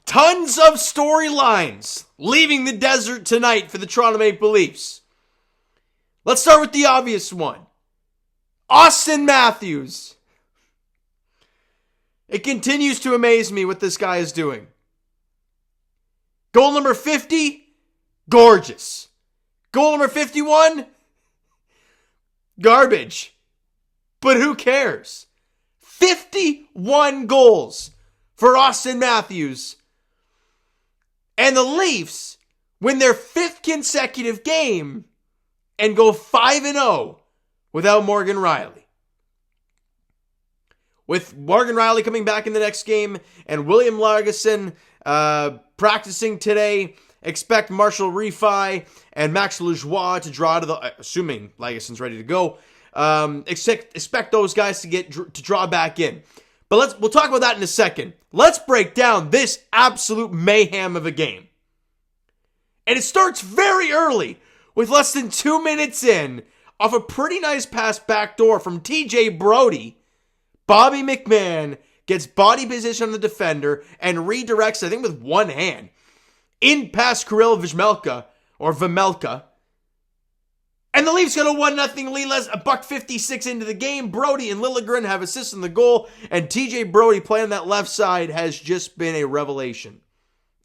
Tons of storylines leaving the desert tonight for the Toronto Maple Leafs. Let's start with the obvious one. Auston Matthews. It continues to amaze me what this guy is doing. Goal number 50, gorgeous. Goal number 51, garbage. But who cares? 51 goals for Auston Matthews. And the Leafs win their 5th consecutive game and go 5-0 without Morgan Reilly. With Morgan Reilly coming back in the next game and William Larguson practicing today, expect Marshall Refi and Max Lajoie to draw to the, assuming Larguson's ready to go, expect those guys to draw back in. But we'll talk about that in a second. Let's break down this absolute mayhem of a game. And it starts very early, with less than 2 minutes in, off a pretty nice pass backdoor from TJ Brodie. Bobby McMahon gets body position on the defender and redirects, I think with one hand, in past Kirill Vejmelka. And the Leafs got a 1-0 lead, less $1:56 into the game. Brodie and Liljegren have assists in the goal, and TJ Brodie playing on that left side has just been a revelation.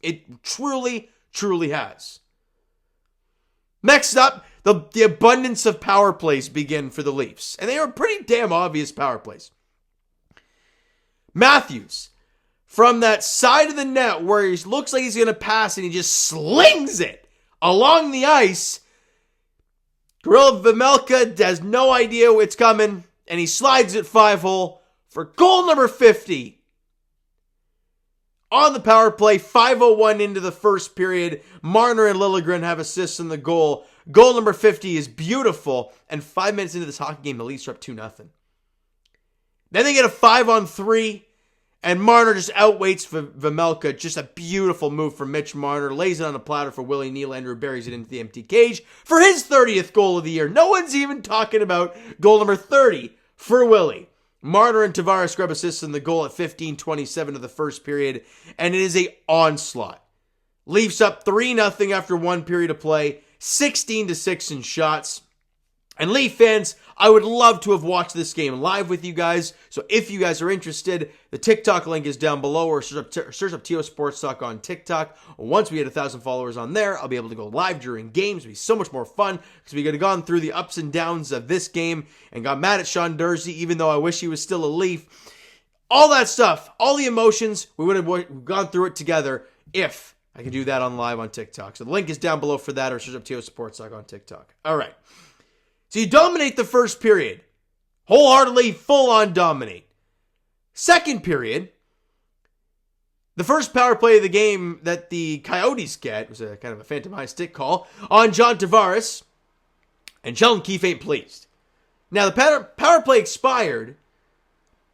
It truly, truly has. Next up, the abundance of power plays begin for the Leafs, and they are pretty damn obvious power plays. Matthews, from that side of the net where he looks like he's going to pass and he just slings it along the ice. Kirill Vejmelka has no idea what's coming, and he slides it 5-hole for goal number 50. On the power play, 5:01 into the first period, Marner and Liljegren have assists in the goal. Goal number 50 is beautiful, and 5 minutes into this hockey game, the Leafs are up 2-0. Then they get a 5-on-3, and Marner just outweights Vejmelka. Just a beautiful move from Mitch Marner. Lays it on a platter for Willie Nylander, who buries it into the empty cage for his 30th goal of the year. No one's even talking about goal number 30 for Willie. Marner and Tavares grab assists in the goal at 15:27 of the first period, and it is an onslaught. Leafs up 3-0 after 1 period of play, 16-6 in shots. And Leaf fans, I would love to have watched this game live with you guys. So if you guys are interested, the TikTok link is down below, or search up TO Sports Talk on TikTok. Once we hit 1,000 followers on there, I'll be able to go live during games. It'll be so much more fun because we could have gone through the ups and downs of this game and got mad at Sean Durzi, even though I wish he was still a Leaf. All that stuff, all the emotions, we would have gone through it together if I could do that on live on TikTok. So the link is down below for that, or search up TO Sports Talk on TikTok. All right. So you dominate the first period. Wholeheartedly, full-on dominate. Second period, the first power play of the game that the Coyotes get was a kind of a phantom high stick call on John Tavares, and Sheldon Keefe ain't pleased. Now, the power play expired,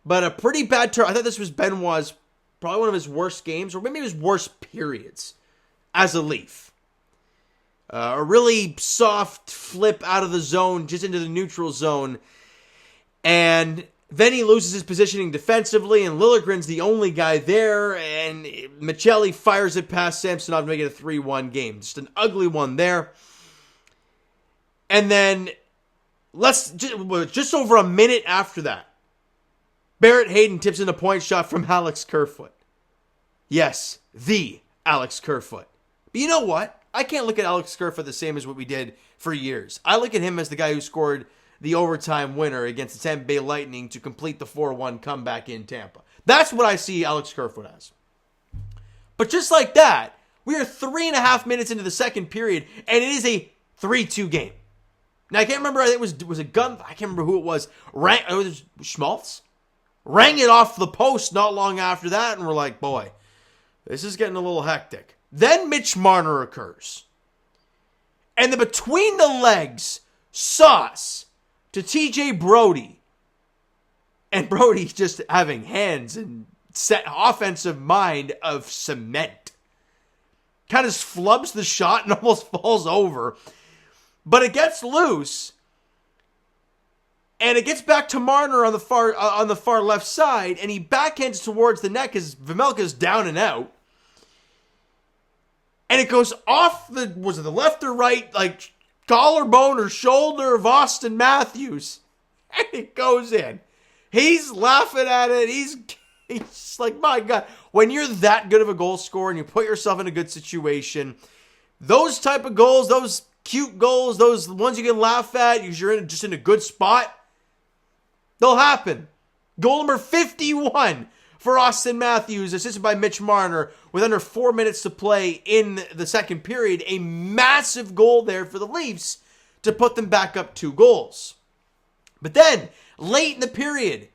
but a pretty bad turn. I thought this was Benoit's probably one of his worst games, or maybe his worst periods as a Leaf. A really soft flip out of the zone, just into the neutral zone. And then he loses his positioning defensively, and Liljegren's the only guy there, and Michelli fires it past Samsonov to make it a 3-1 game. Just an ugly one there. And then, just over a minute after that, Barrett Hayden tips in a point shot from Alex Kerfoot. Yes, the Alex Kerfoot. But you know what? I can't look at Alex Kerfoot the same as what we did for years. I look at him as the guy who scored the overtime winner against the Tampa Bay Lightning to complete the 4-1 comeback in Tampa. That's what I see Alex Kerfoot as. But just like that, we are 3.5 minutes into the second period, and it is a 3-2 game. Now, I can't remember, I think it was a gun, I can't remember who it was. It was Schmaltz? Rang it off the post not long after that, and we're like, boy, this is getting a little hectic. Then Mitch Marner occurs. And the between the legs sauce to TJ Brodie. And Brodie just having hands and set offensive mind of cement. Kind of flubs the shot and almost falls over. But it gets loose. And it gets back to Marner on the far left side. And he backhands towards the net because Vejmelka's down and out. And it goes off was it the left or right, like collarbone or shoulder of Auston Matthews. And it goes in. He's laughing at it. He's just like, my God. When you're that good of a goal scorer and you put yourself in a good situation, those type of goals, those cute goals, those ones you can laugh at because you're just in a good spot, they'll happen. Goal number 51 for Auston Matthews, assisted by Mitch Marner, with under 4 minutes to play in the second period. A massive goal there for the Leafs to put them back up 2 goals. But then, late in the period,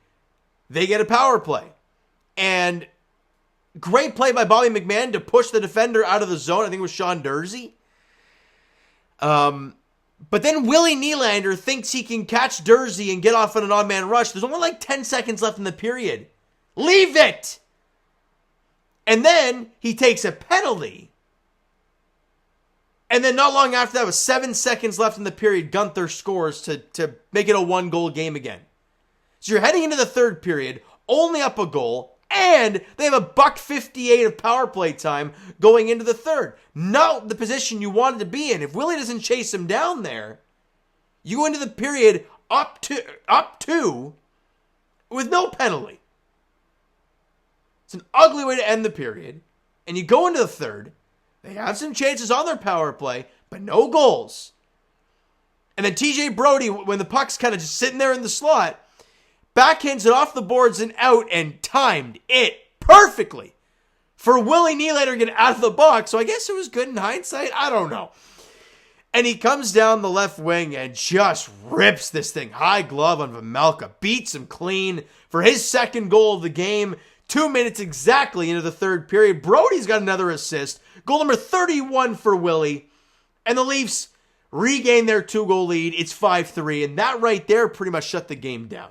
they get a power play. And great play by Bobby McMann to push the defender out of the zone. I think it was Sean Durzi. But then Willie Nylander thinks he can catch Durzi and get off on an odd-man rush. There's only like 10 seconds left in the period. Leave it! And then he takes a penalty. And then not long after that, with 7 seconds left in the period, Gunther scores to make it a 1-goal game again. So you're heading into the third period, only up a goal, and they have a $1.58 of power play time going into the third. Not the position you wanted to be in. If Willie doesn't chase him down there, you go into the period up two with no penalty. It's an ugly way to end the period. And you go into the third. They have some chances on their power play, but no goals. And then TJ Brody, when the puck's kind of just sitting there in the slot, backhands it off the boards and out and timed it perfectly for Willie Nylander to get out of the box. So I guess it was good in hindsight. I don't know. And he comes down the left wing and just rips this thing. High glove on Vejmelka. Beats him clean for his second goal of the game. 2 minutes exactly into the third period. Brody's got another assist. Goal number 31 for Willie. And the Leafs regain their 2-goal lead. It's 5-3. And that right there pretty much shut the game down.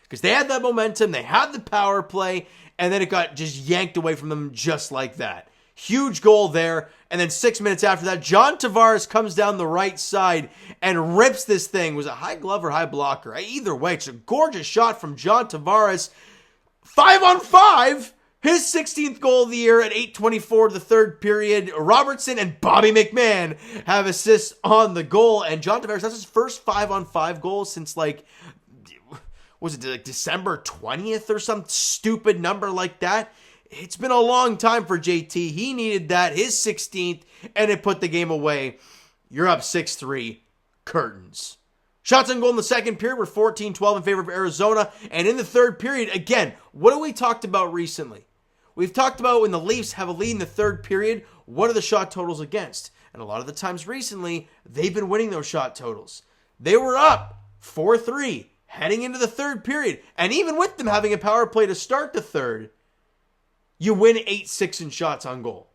Because they had that momentum. They had the power play. And then it got just yanked away from them just like that. Huge goal there. And then 6 minutes after that, John Tavares comes down the right side and rips this thing. Was it high glove or high blocker? Either way, it's a gorgeous shot from John Tavares. 5-on-5, his 16th goal of the year at 8:24 of the third period. Robertson and Bobby McMann have assists on the goal. And John Tavares, that's his first 5-on-5 goal since was it December 20th or some stupid number like that? It's been a long time for JT. He needed that, his 16th, and it put the game away. You're up 6-3, curtains. Shots on goal in the second period were 14-12 in favor of Arizona. And in the third period, again, what have we talked about recently? We've talked about when the Leafs have a lead in the third period, what are the shot totals against? And a lot of the times recently, they've been winning those shot totals. They were up 4-3 heading into the third period. And even with them having a power play to start the third, you win 8-6 in shots on goal.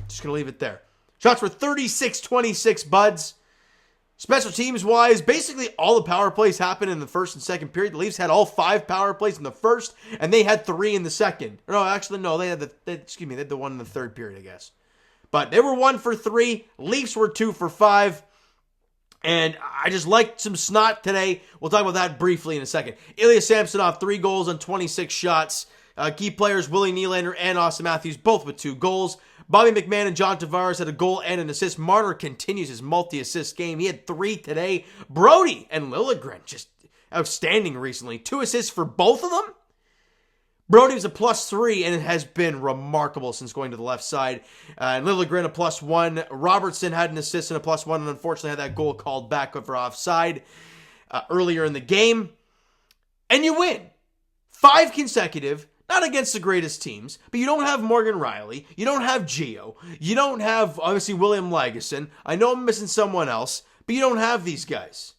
Just going to leave it there. Shots were 36-26, buds. Special teams-wise, basically all the power plays happened in the first and second period. The Leafs had all 5 power plays in the first, and they had 3 in the second. No, actually, no, they had the one in the third period, I guess. But they were 1 for 3. Leafs were 2 for 5. And I just liked some snot today. We'll talk about that briefly in a second. Ilya Samsonov, 3 goals on 26 shots. Key players, Willie Nylander and Auston Matthews, both with 2 goals. Bobby McMann and John Tavares had a goal and an assist. Marner continues his multi-assist game. He had 3 today. Brody and Liljegren, just outstanding recently. 2 assists for both of them. Brody was a +3, and it has been remarkable since going to the left side. And Liljegren a +1. Robertson had an assist and a +1, and unfortunately had that goal called back for offside earlier in the game. And you win. 5 consecutive. Not against the greatest teams, but you don't have Morgan Reilly. You don't have Gio. You don't have, obviously, William Lagesson. I know I'm missing someone else, but you don't have these guys.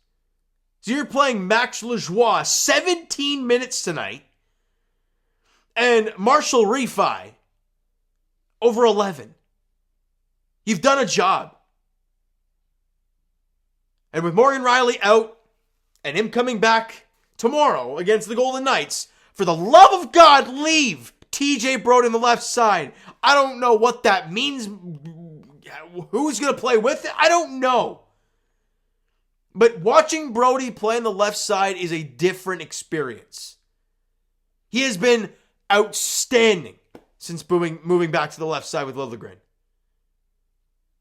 So you're playing Max Lajoie 17 minutes tonight, and Marshall Refi over 11. You've done a job. And with Morgan Reilly out, and him coming back tomorrow against the Golden Knights, for the love of God, leave TJ Brody on the left side. I don't know what that means. Who's going to play with it? I don't know. But watching Brody play on the left side is a different experience. He has been outstanding since moving back to the left side with Liljegren.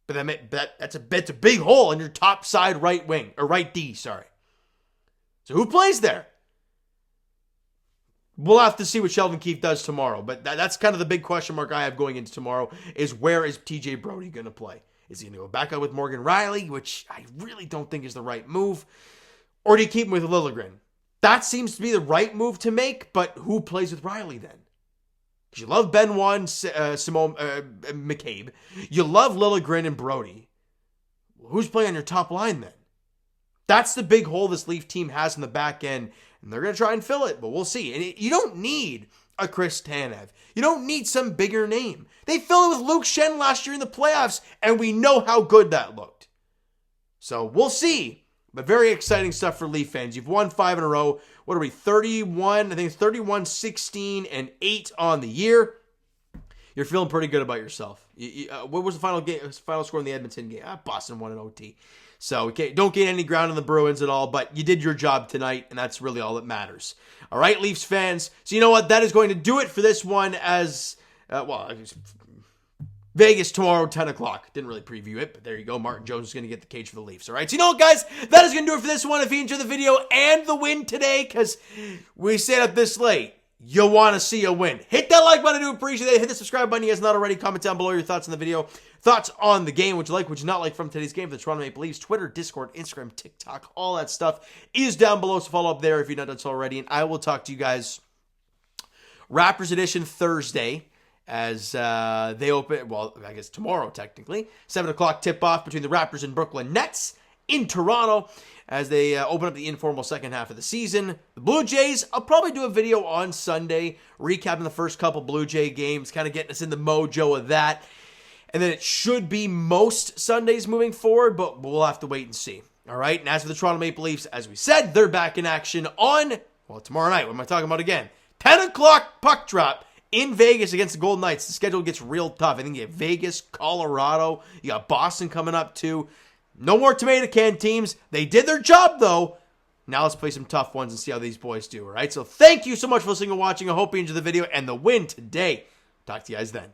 But that's a big hole in your top side right wing, or right D, sorry. So who plays there? We'll have to see what Sheldon Keefe does tomorrow, but that's kind of the big question mark I have going into tomorrow, is where is TJ Brodie going to play? Is he going to go back out with Morgan Reilly, which I really don't think is the right move, or do you keep him with Liljegren? That seems to be the right move to make, but who plays with Reilly then? Because you love Benoit, Simone, McCabe. You love Liljegren and Brodie. Who's playing on your top line then? That's the big hole this Leaf team has in the back end, and they're going to try and fill it, but we'll see. And you don't need a Chris Tanev. You don't need some bigger name. They filled it with Luke Schenn last year in the playoffs, and we know how good that looked. So we'll see. But very exciting stuff for Leaf fans. You've won 5 in a row. What are we, 31? I think it's 31, 16, and 8 on the year. You're feeling pretty good about yourself. What was the final score in the Edmonton game? Boston won in OT. So don't gain any ground on the Bruins at all, but you did your job tonight, and that's really all that matters. All right, Leafs fans. So you know what? That is going to do it for this one as, Vegas tomorrow, 10 o'clock. Didn't really preview it, but there you go. Martin Jones is going to get the cage for the Leafs. All right, so you know what, guys? That is going to do it for this one. If you enjoyed the video and the win today, because we stayed up this late, you want to see a win. Hit that like button. I do appreciate it. Hit the subscribe button. You guys not already. Comment down below your thoughts on the video. Thoughts on the game. What you like, what you not like from today's game. For the Toronto Maple Leafs. Twitter, Discord, Instagram, TikTok. All that stuff is down below. So follow up there if you're not done so already. And I will talk to you guys Raptors edition Thursday as they open, well, I guess tomorrow technically. 7 o'clock tip-off between the Raptors and Brooklyn Nets in Toronto as they open up the informal second half of the season. The Blue Jays, I'll probably do a video on Sunday recapping the first couple Blue Jay games, kind of getting us in the mojo of that. And then it should be most Sundays moving forward, but we'll have to wait and see. All right, and as for the Toronto Maple Leafs, as we said, they're back in action on, tomorrow night. What am I talking about again? 10 o'clock puck drop in Vegas against the Golden Knights. The schedule gets real tough. I think you have Vegas, Colorado. You got Boston coming up too. No more tomato can teams. They did their job, though. Now let's play some tough ones and see how these boys do, all right? So thank you so much for listening and watching. I hope you enjoyed the video and the win today. Talk to you guys then.